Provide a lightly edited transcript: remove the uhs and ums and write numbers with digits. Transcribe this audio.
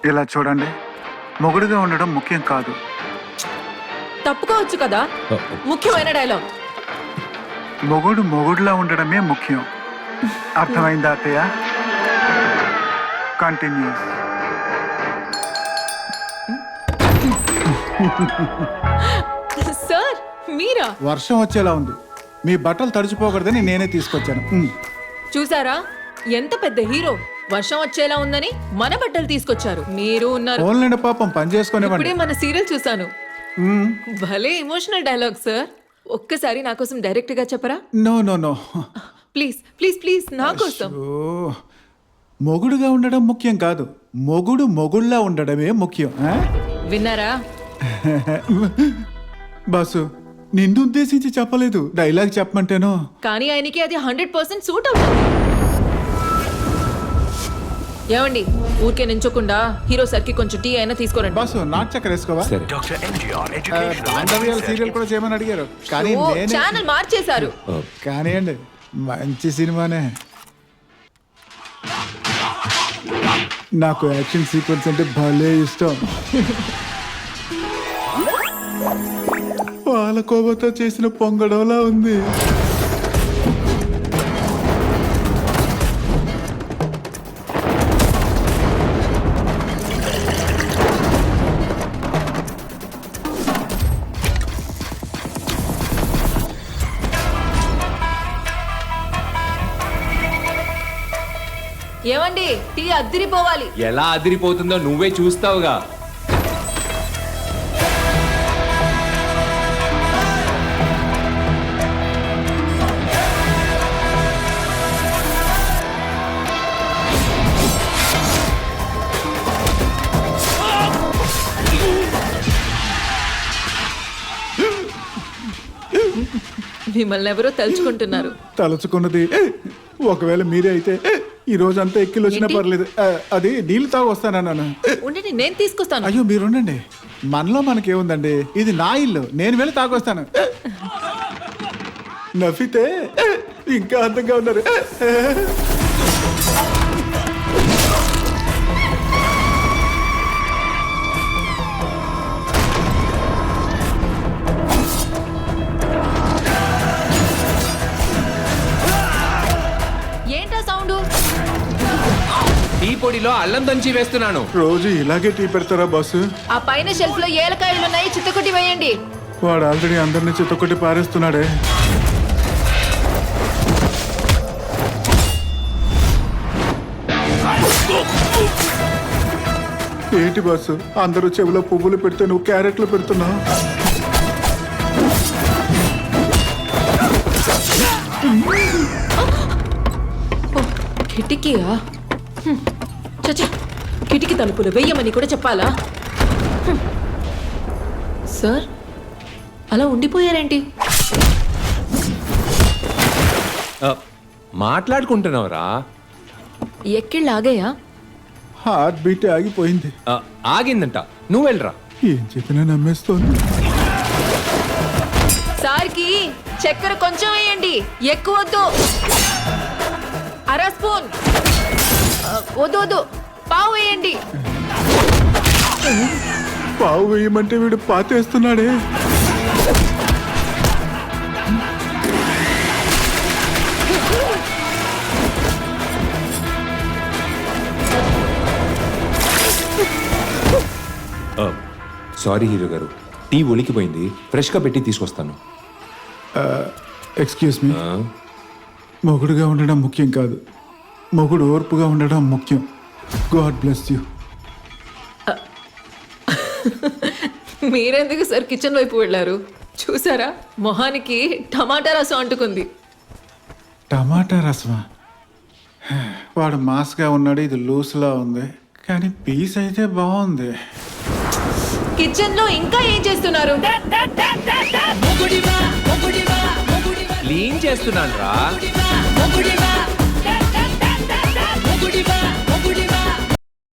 ఇలా చూడండి, మొగుడుగా ఉండడం ముఖ్యం కాదు. తప్పుకోవచ్చు కదా, ముఖ్యమైన డైలాగ్. మొగుడు మొగుడులా ఉండడమే ముఖ్యం. అర్థమైందా అత్తయ్య? కంటిన్యూ. సార్ మీరా? వర్షం వచ్చేలా ఉంది, మీ బట్టలు తడిచిపోకూడదని నేనే తీసుకొచ్చాను. చూసారా ఎంత పెద్ద హీరో, వర్షం వచ్చేలా ఉందని మన బట్టలు తీసుకొచ్చారు. మీరు ఉన్నారు. ఓన్లండి పాపం పని చేసుకునేవాడి. ఇప్పుడే మన సీరియల్ చూసాను. భలే ఎమోషనల్ డైలాగ్ సార్. ఒక్కసారి నా కోసం డైరెక్ట్ గా చెప్పరా? No no no, please please please నా కోసం. మొగుడుగా ఉండడం ముఖ్యం కాదు, మొగుడు మొగుళ్ళా ఉండడమే ముఖ్యం. విన్నారా? బాసు, నిన్ను ఉద్దేశించి చెప్పలేదు, డైలాగ్ చెప్పమంటేనో. కానీ ఆయనకి అది 100% సూట్ అవుతుంది. ఏమండి, ఊరికే నించోకుండా హీరో సార్ కి కొంచెం టీ అయినా తీసుకోరండి. బాసు, నాటు చక్కెర వేసుకోవా? బాంధవ్యాల సీరియల్ కూడా చేయమని అడిగారు, కానీ నేనే ఛానల్ మార్చేశారు. కానివ్వండి, మంచి సినిమానే. నాకు యాక్షన్ సీక్వెన్స్ అంటే భలే ఇష్టం. పాలకోవతో చేసిన పొంగడంలా ఉంది. ఏమండి, టీ అద్దిరిపోవాలి. ఎలా అదిరిపోతుందో నువ్వే చూస్తావుగా. మిమ్మల్ని ఎవరో తలుచుకుంటున్నారు. తలుచుకున్నది ఒకవేళ మీరే అయితే ఈ రోజంతా ఎక్కిలు వచ్చినా ఏంటి? పర్లేదు. అది నీళ్ళు తాగు వస్తానన్నాను. ఉండండి, నేను తీసుకొస్తాను. అయ్యో మీరు ఉండండి, మనలో మనకేముందండి, ఇది నా ఇల్లు, నేను వెళ్ళి తాగొస్తాను. నవ్వితే ఇంకా అందంగా ఉన్నారు. ఏంటా సౌండ్? టీ పొడిలో అల్లం దంచి వేస్తున్నాను. రోజు ఇలాగే టీ పెడతారా బాసు? ఆ పైన షెల్ఫ్ లో ఏలకాయలు ఉన్నాయి, చిత్తకొట్టి వేయండి. వాడు ఆల్రెడీ అందరినీ చిత్తొక్కటి పారేస్తున్నాడే. ఏంటి బాసు, అందరూ చెవిలో పువ్వులు పెడితే నువ్వు క్యారెట్లు పెడుతున్నావు. కిటికీయా? చచ్చా, కిటికీ తలుపులు వెయ్యమని కూడా చెప్పాలా? సార్, అలా ఉండిపోయారేంటి? మాట్లాడుకుంటున్నావురా? ఎక్కిళ్ళు ఆగాయా? హార్ట్ బీట్ ఆగిపోయింది. ఆగిందంట, నువ్వు వెళ్ళరా. ఏం చెప్పినా నమ్మేస్తోంది. సార్కి చక్కెర కొంచెం వేయండి, ఎక్కువ వద్దు. అర స్పూన్. వద్దు వద్దు, పావు వేయండి. పావు వేయమంటే వీడు పాతేస్తున్నాడే. సారీ హీరో గారు, టీ ఒలికిపోయింది, ఫ్రెష్గా పెట్టి తీసుకొస్తాను. ఎక్స్క్యూజ్ మీ, మొగుడుగా ఉండడం ముఖ్యం కాదు, మొగుడు ఓర్పుగా ఉండడం ముఖ్యం. God bless you. మీరెందుకు సార్ కిచెన్ వైపు వెళ్ళారు? చూసారా, మొహానికి టమాటా రసం అంటుకుంది. టమాటా రసమా? వాడు మాస్గా ఉన్నాడు, ఇది లూస్లా ఉంది, కానీ పీస్ అయితే బాగుంది. కిచెన్ లో ఇంకా ఏం చేస్తున్నారు? క్లీన్ చేస్తున్నాను రా.